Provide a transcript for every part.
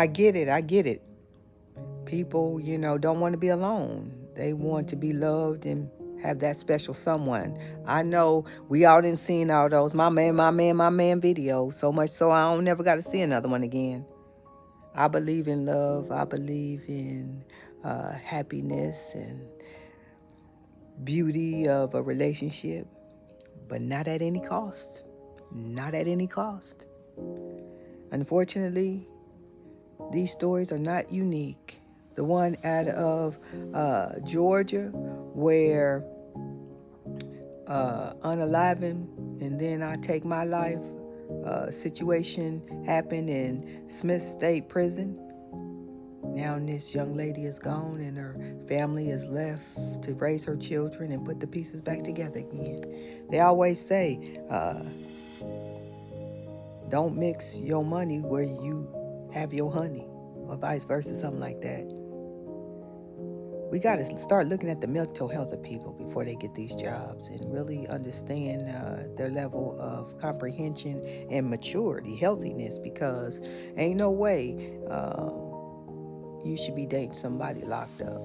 I get it. I get it. People, don't want to be alone. They want to be loved and have that special someone. I know we all didn't see all those my man, my man, my man videos, so much so I don't never got to see another one again. I believe in love. I believe in happiness and beauty of a relationship, but not at any cost. Not at any cost. Unfortunately, these stories are not unique. The one out of Georgia, where unalived and then I take my life situation happened in Smith State Prison. Now this young lady is gone and her family is left to raise her children and put the pieces back together again. They always say, don't mix your money where you have your honey, or vice versa, something like that. We got to start looking at the mental health of people before they get these jobs and really understand their level of comprehension and maturity, healthiness, because ain't no way you should be dating somebody locked up.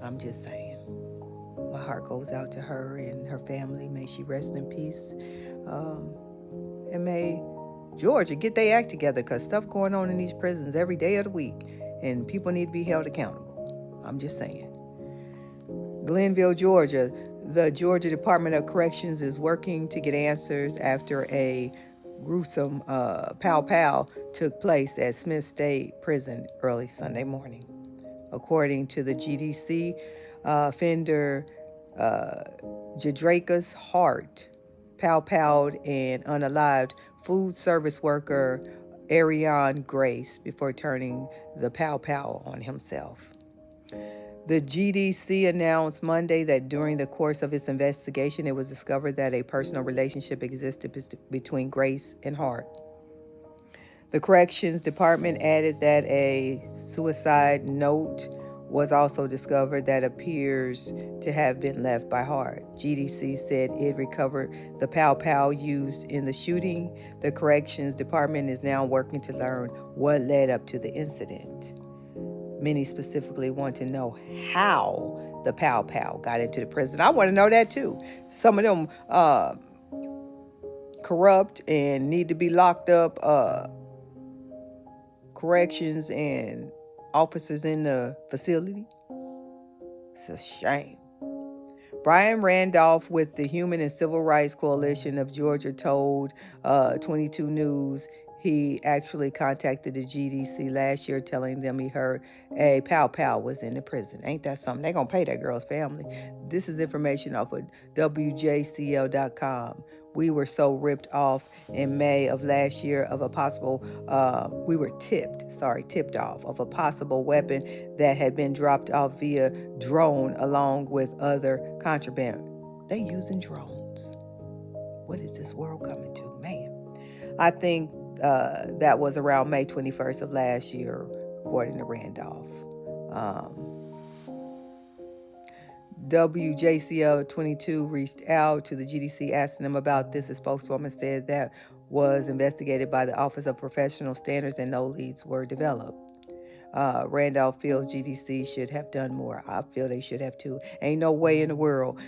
I'm just saying. My heart goes out to her and her family. May she rest in peace. And may Georgia get their act together, because stuff going on in these prisons every day of the week, and people need to be held accountable. I'm just saying. Glenville, Georgia. The Georgia Department of Corrections is working to get answers after a gruesome pow took place at Smith State Prison early Sunday morning. According to the GDC, offender Jadraka's heart powed and unalived food service worker Ariane Grace before turning the pow on himself. The GDC announced Monday that during the course of its investigation, it was discovered that a personal relationship existed between Grace and Hart. The Corrections Department added that a suicide note was also discovered that appears to have been left by Hart. GDC said it recovered the pow used in the shooting. The Corrections Department is now working to learn what led up to the incident. Many specifically want to know how the pow got into the prison. I want to know that too. Some of them corrupt and need to be locked up. Corrections and officers in the facility. It's a shame. Brian Randolph with the Human and Civil Rights Coalition of Georgia told 22 News he actually contacted the GDC last year telling them he heard a pow was in the prison. Ain't that something? They're going to pay that girl's family. This is information off of WJCL.com. We were so ripped off in May of last year of a possible, we were tipped off of a possible weapon that had been dropped off via drone along with other contraband. They using drones. What is this world coming to? Man, I think that was around May 21st of last year, according to Randolph. WJCL 22 reached out to the GDC asking them about this. A spokeswoman said that was investigated by the Office of Professional Standards and no leads were developed. Randolph feels GDC should have done more. I feel they should have too. Ain't no way in the world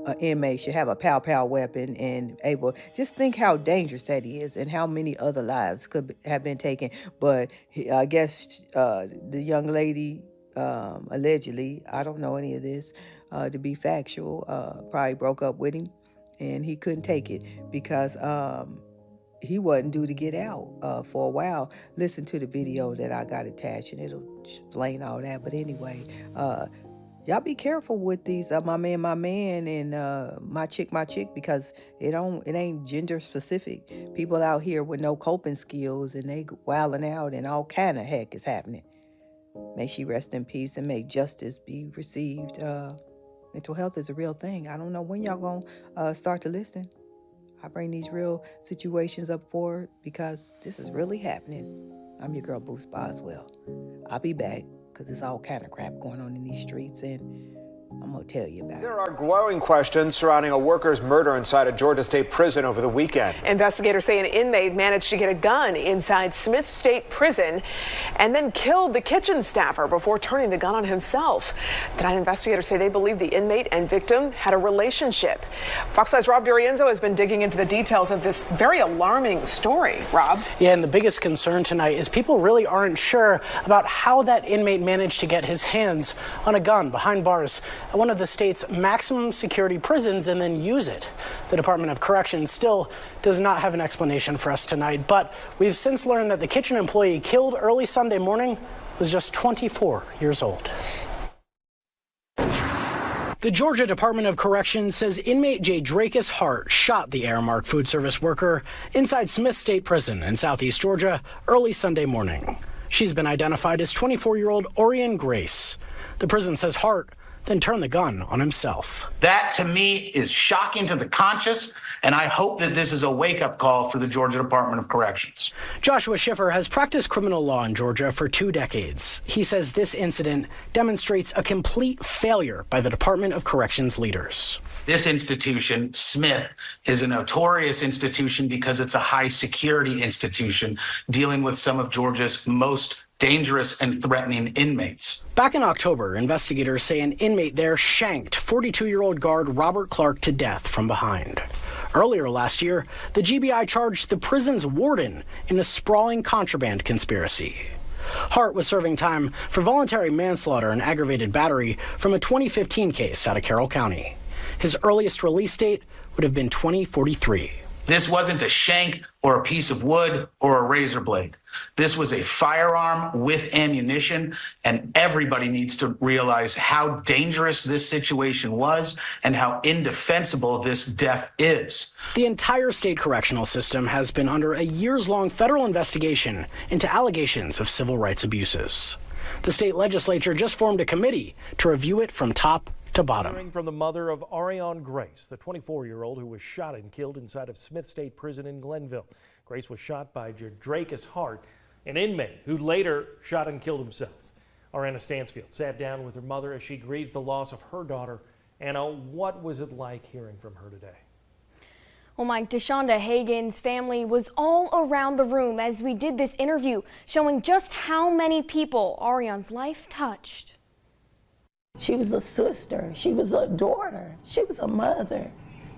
an inmate should have a pow weapon and able. Just think how dangerous that is and how many other lives could have been taken. But I guess the young lady, allegedly, I don't know any of this, to be factual, probably broke up with him and he couldn't take it because he wasn't due to get out for a while. Listen to the video that I got attached and it'll explain all that. But anyway, y'all be careful with these my man and my chick, because it ain't gender specific. People out here with no coping skills and they wilding out and all kind of heck is happening. May she rest in peace and may justice be received. Mental health is a real thing. I don't know when y'all gonna start to listen. I bring these real situations up forward because this is really happening. I'm your girl, Boost Boswell. I'll be back because there's all kind of crap going on in these streets and I'm going to tell you about it. There are growing questions surrounding a worker's murder inside a Georgia State prison over the weekend. Investigators say an inmate managed to get a gun inside Smith State Prison and then killed the kitchen staffer before turning the gun on himself. Tonight, investigators say they believe the inmate and victim had a relationship. Fox 5's Rob D'Arienzo has been digging into the details of this very alarming story. Rob? Yeah, and the biggest concern tonight is people really aren't sure about how that inmate managed to get his hands on a gun behind bars at one of the state's maximum security prisons and then use it. The Department of Corrections still does not have an explanation for us tonight, but we've since learned that the kitchen employee killed early Sunday morning was just 24 years old. The Georgia Department of Corrections says inmate Lled Hart shot the Aramark food service worker inside Smith State Prison in southeast Georgia early Sunday morning. She's been identified as 24-year-old Orion Grace. The prison says Hart then turned the gun on himself. That, to me, is shocking to the conscious, and I hope that this is a wake-up call for the Georgia Department of Corrections. Joshua Schiffer has practiced criminal law in Georgia for 2 decades. He says this incident demonstrates a complete failure by the Department of Corrections leaders. This institution, Smith, is a notorious institution because it's a high-security institution dealing with some of Georgia's most dangerous and threatening inmates. Back in October, investigators say an inmate there shanked 42-year-old guard Robert Clark to death from behind. Earlier last year, the GBI charged the prison's warden in a sprawling contraband conspiracy. Hart was serving time for voluntary manslaughter and aggravated battery from a 2015 case out of Carroll County. His earliest release date would have been 2043. This wasn't a shank or a piece of wood or a razor blade. This was a firearm with ammunition, and everybody needs to realize how dangerous this situation was and how indefensible this death is. The entire state correctional system has been under a years-long federal investigation into allegations of civil rights abuses. The state legislature just formed a committee to review it from top to bottom. Hearing from the mother of Orion Grace, the 24-year-old who was shot and killed inside of Smith State Prison in Glenville. Grace was shot by Lled Hart, an inmate who later shot and killed himself. Our Anna Stansfield sat down with her mother as she grieves the loss of her daughter. Anna, what was it like hearing from her today? Well, Mike, Deshonda Hagen's family was all around the room as we did this interview, showing just how many people Orion's life touched. She was a sister, she was a daughter, she was a mother,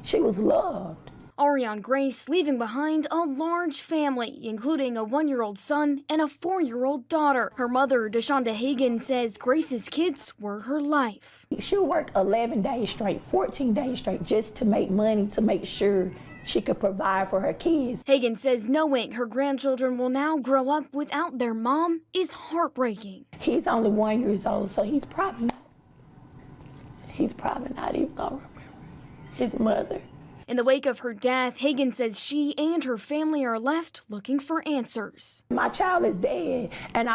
she was loved. Orion Grace leaving behind a large family, including a 1-year-old son and a 4-year-old daughter. Her mother, Deshonda Hagen, says Grace's kids were her life. She worked 11 days straight, 14 days straight, just to make money, to make sure she could provide for her kids. Hagen says knowing her grandchildren will now grow up without their mom is heartbreaking. He's only 1 year old, so he's probably not even gonna remember his mother. In the wake of her death, Hagen says she and her family are left looking for answers. My child is dead, and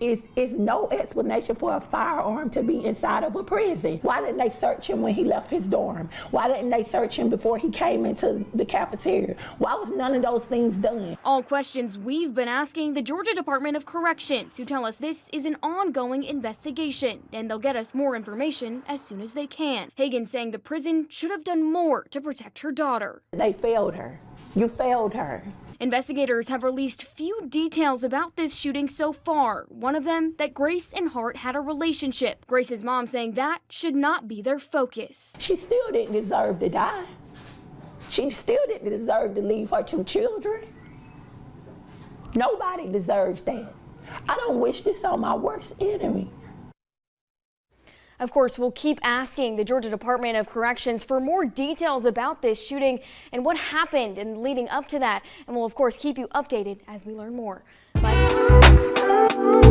it's no explanation for a firearm to be inside of a prison. Why didn't they search him when he left his dorm? Why didn't they search him before he came into the cafeteria? Why was none of those things done? All questions we've been asking the Georgia Department of Corrections, who tell us this is an ongoing investigation, and they'll get us more information as soon as they can. Hagen saying the prison should have done more to protect her daughter. They failed her. You failed her. Investigators have released few details about this shooting so far. One of them, that Grace and Hart had a relationship. Grace's mom saying that should not be their focus. She still didn't deserve to die. She still didn't deserve to leave her 2 children. Nobody deserves that. I don't wish this on my worst enemy. Of course, we'll keep asking the Georgia Department of Corrections for more details about this shooting and what happened in leading up to that. And we'll, of course, keep you updated as we learn more. Bye.